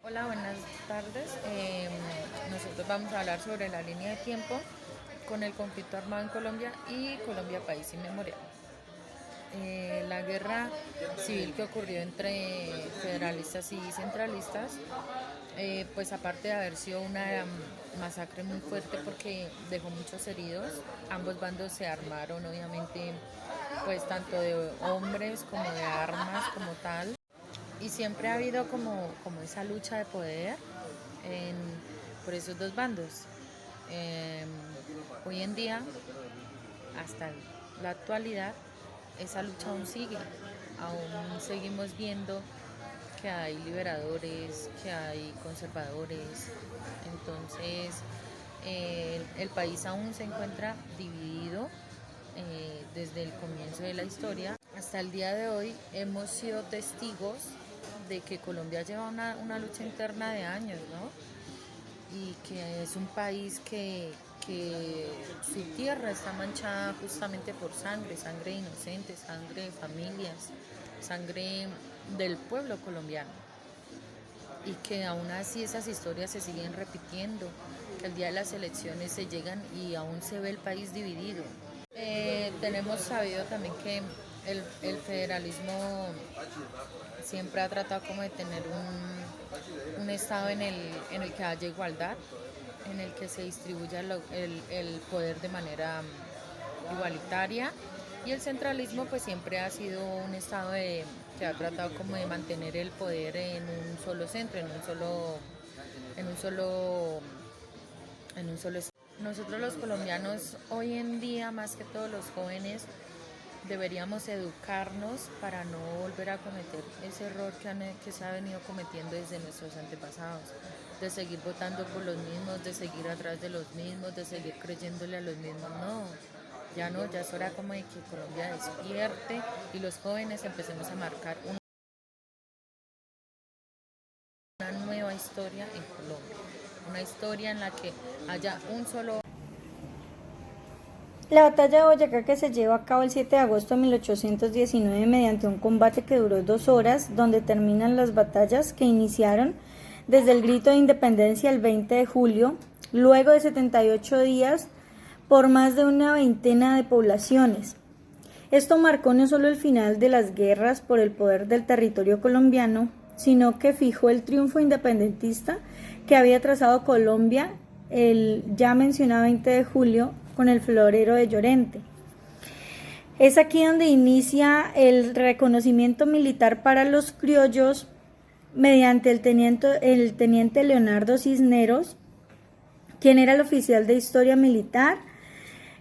Hola, buenas tardes. Nosotros vamos a hablar sobre la línea de tiempo con el conflicto armado en Colombia y Colombia país inmemorial. La guerra civil que ocurrió entre federalistas y centralistas, pues aparte de haber sido una masacre muy fuerte porque dejó muchos heridos, ambos bandos se armaron obviamente pues tanto de hombres como de armas como tal, y siempre ha habido como esa lucha de poder en, por esos dos bandos. Eh, Hoy en día, hasta la actualidad, esa lucha aún sigue. Aún seguimos viendo que hay liberadores, que hay conservadores. Entonces, el país aún se encuentra dividido desde el comienzo de la historia. Hasta el día de hoy hemos sido testigos de que Colombia lleva una lucha interna de años, ¿no? Y que es un país que su tierra está manchada justamente por sangre, sangre de inocentes, sangre de familias, sangre del pueblo colombiano. Y que aún así esas historias se siguen repitiendo, que el día de las elecciones se llegan y aún se ve el país dividido. Tenemos sabido también que el federalismo siempre ha tratado como de tener un estado en el que haya igualdad, en el que se distribuya el poder de manera igualitaria, y el centralismo pues siempre ha sido un estado que ha tratado como de mantener el poder en un solo centro, en un solo, en un solo estado. Nosotros los colombianos hoy en día, más que todos los jóvenes, deberíamos educarnos para no volver a cometer ese error que se ha venido cometiendo desde nuestros antepasados, de seguir votando por los mismos, de seguir atrás de los mismos, de seguir creyéndole a los mismos. No, ya es hora como de que Colombia despierte y los jóvenes empecemos a marcar una nueva historia en Colombia, una historia en la que haya un solo. La batalla de Boyacá, que se llevó a cabo el 7 de agosto de 1819 mediante un combate que duró 2 horas, donde terminan las batallas que iniciaron desde el grito de independencia el 20 de julio, luego de 78 días, por más de una veintena de poblaciones. Esto marcó no solo el final de las guerras por el poder del territorio colombiano, sino que fijó el triunfo independentista que había trazado Colombia el ya mencionado 20 de julio con el florero de Llorente. Es aquí donde inicia el reconocimiento militar para los criollos mediante el teniente Leonardo Cisneros, quien era el oficial de historia militar,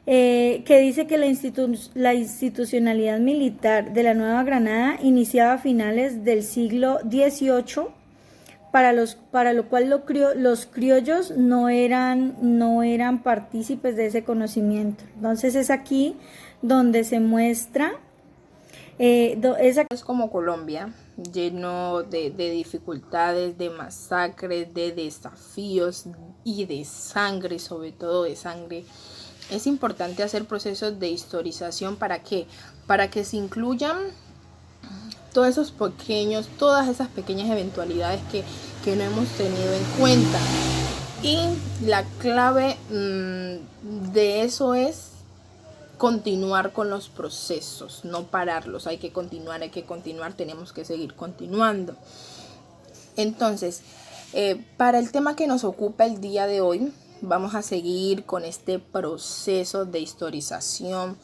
que dice que la institucionalidad militar de la Nueva Granada iniciaba a finales del siglo XVIII, para lo cual los criollos no eran partícipes de ese conocimiento. Entonces es aquí donde se muestra esa. Es como Colombia, lleno de dificultades, de masacres, de desafíos y de sangre, sobre todo de sangre. Es importante hacer procesos de historización para que se incluyan todas esas pequeñas eventualidades que no hemos tenido en cuenta. Y la clave de eso es continuar con los procesos, no pararlos. Hay que continuar, tenemos que seguir continuando. Entonces, para el tema que nos ocupa el día de hoy, vamos a seguir con este proceso de historización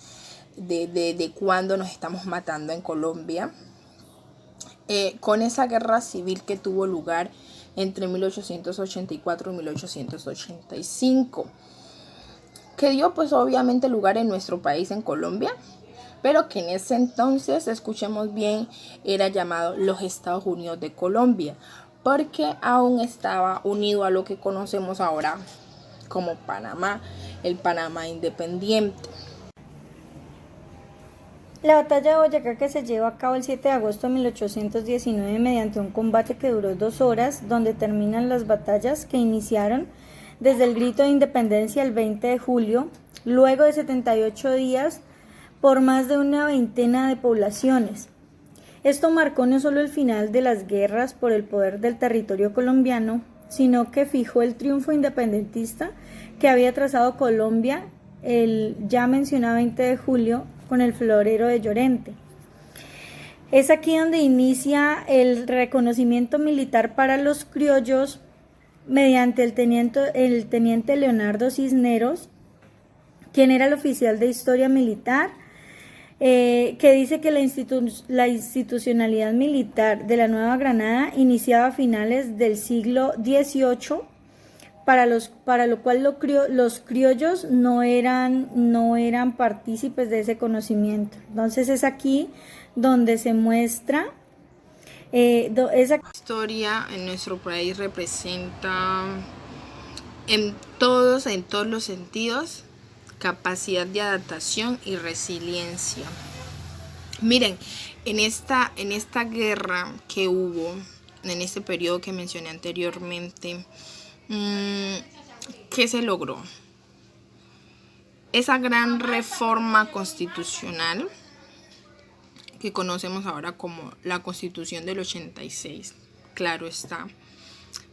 de cuándo nos estamos matando en Colombia, con esa guerra civil que tuvo lugar entre 1884 y 1885, que dio pues obviamente lugar en nuestro país, en Colombia, pero que en ese entonces, escuchemos bien, era llamado los Estados Unidos de Colombia, porque aún estaba unido a lo que conocemos ahora como Panamá, el Panamá independiente. La batalla de Boyacá, que se llevó a cabo el 7 de agosto de 1819 mediante un combate que duró 2 horas, donde terminan las batallas que iniciaron desde el grito de independencia el 20 de julio, luego de 78 días, por más de una veintena de poblaciones. Esto marcó no solo el final de las guerras por el poder del territorio colombiano, sino que fijó el triunfo independentista que había trazado Colombia el ya mencionado 20 de julio con el florero de Llorente. Es aquí donde inicia el reconocimiento militar para los criollos mediante el teniente Leonardo Cisneros, quien era el oficial de historia militar, que dice que la institucionalidad militar de la Nueva Granada iniciaba a finales del siglo XVIII, para lo cual los criollos no eran partícipes de ese conocimiento. Entonces es aquí donde se muestra esa historia en nuestro país representa en todos los sentidos capacidad de adaptación y resiliencia. Miren, en esta guerra que hubo, en este periodo que mencioné anteriormente, ¿qué se logró? Esa gran reforma constitucional que conocemos ahora como la Constitución del 86, claro está.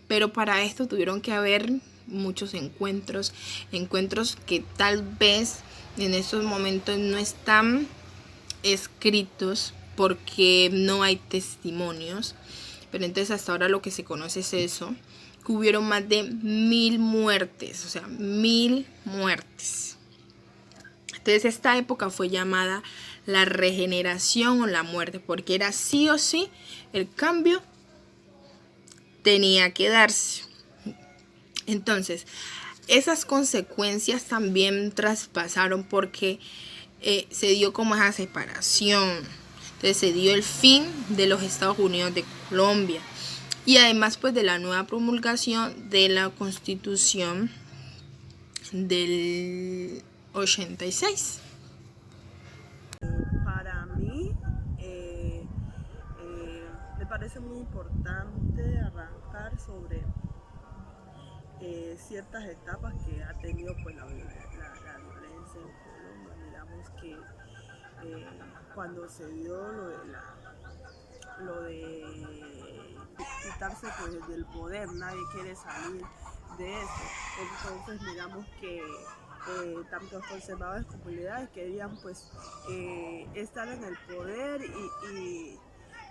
Pero para esto tuvieron que haber muchos encuentros que tal vez en estos momentos no están escritos porque no hay testimonios, pero entonces hasta ahora lo que se conoce es eso, que hubieron más de 1000 muertes, o sea, 1000 muertes. Entonces esta época fue llamada la regeneración o la muerte, porque era sí o sí el cambio tenía que darse. Entonces, esas consecuencias también traspasaron porque se dio como esa separación. Entonces se dio el fin de los Estados Unidos de Colombia. Y además pues de la nueva promulgación de la Constitución del 86. Para mí me parece muy importante arrancar sobre ciertas etapas que ha tenido pues la violencia en Colombia. Digamos que cuando se dio lo de quitarse pues del poder, nadie quiere salir de eso. Entonces miramos que tanto los conservadores como liberales querían pues estar en el poder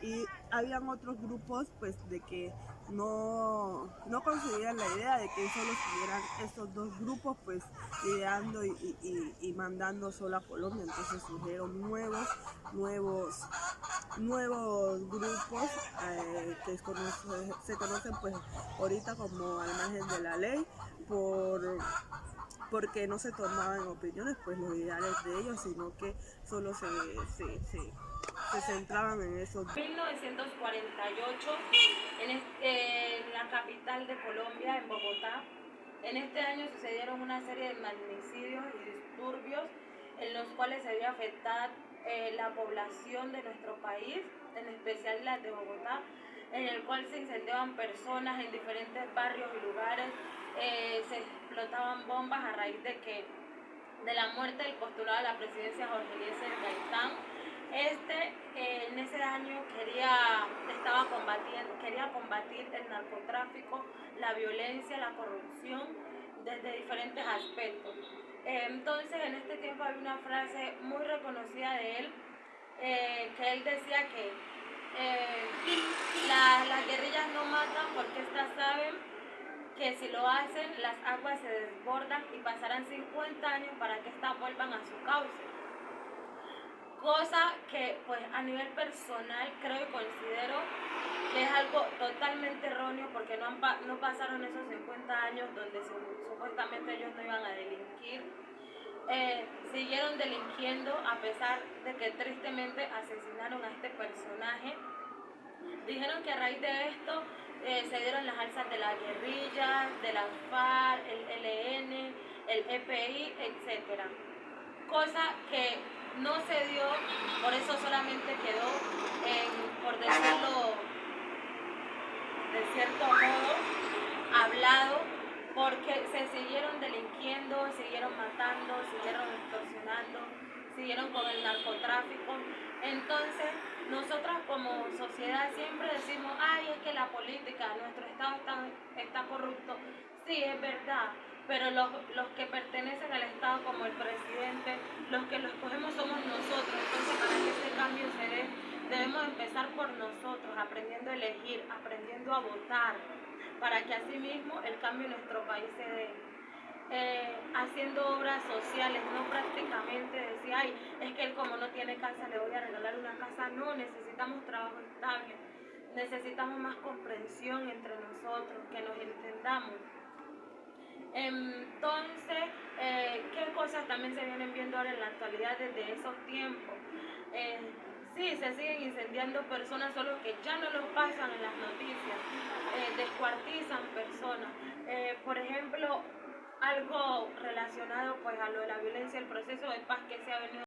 y habían otros grupos pues de que no conseguían la idea de que solo estuvieran estos dos grupos pues liderando y mandando solo a Colombia. Entonces surgieron nuevos grupos que se conocen pues ahorita como al margen de la ley porque no se tomaban opiniones pues los ideales de ellos, sino que solo se centraban en eso. 1948 en la capital de Colombia, en Bogotá. En este año sucedieron una serie de magnicidios y disturbios en los cuales se vio afectada la población de nuestro país, en especial la de Bogotá, en el cual se incendiaban personas en diferentes barrios y lugares, se explotaban bombas a raíz de la muerte del postulado a la presidencia Jorge Eliezer Gaitán. En ese año quería combatir el narcotráfico, la violencia, la corrupción desde diferentes aspectos. Entonces en este tiempo hay una frase muy reconocida de él, que él decía que las guerrillas no matan porque estas saben que si lo hacen las aguas se desbordan y pasarán 50 años para que estas vuelvan a su cauce. Cosa que pues a nivel personal creo y considero que es algo totalmente erróneo, porque no pasaron esos 50 años donde supuestamente ellos no iban a delinquir. Siguieron delinquiendo a pesar de que tristemente asesinaron a este personaje. Dijeron que a raíz de esto se dieron las alzas de la guerrilla, de la FARC, el ELN, el EPI, etc. Cosa que no se dio, por eso solamente quedó, por decirlo de cierto modo, hablado, porque se siguieron delinquiendo, siguieron matando, siguieron extorsionando, siguieron con el narcotráfico. Entonces, nosotros como sociedad siempre decimos, ay, es que la política, nuestro Estado está corrupto. Sí, es verdad, pero los que pertenecen al Estado, como el presidente, los que lo escogemos somos nosotros. Entonces, para que ese cambio se dé, debemos empezar por nosotros, aprendiendo a elegir, aprendiendo a votar, para que así mismo el cambio en nuestro país se dé. Haciendo obras sociales, no prácticamente decir, ay, es que él como no tiene casa le voy a regalar una casa. No, necesitamos trabajo estable, necesitamos más comprensión entre nosotros, que nos entendamos. Entonces, ¿qué cosas también se vienen viendo ahora en la actualidad desde esos tiempos? Sí, se siguen incendiando personas, solo que ya no lo pasan en las noticias, descuartizan personas. Por ejemplo, algo relacionado pues a lo de la violencia, el proceso de paz que se ha venido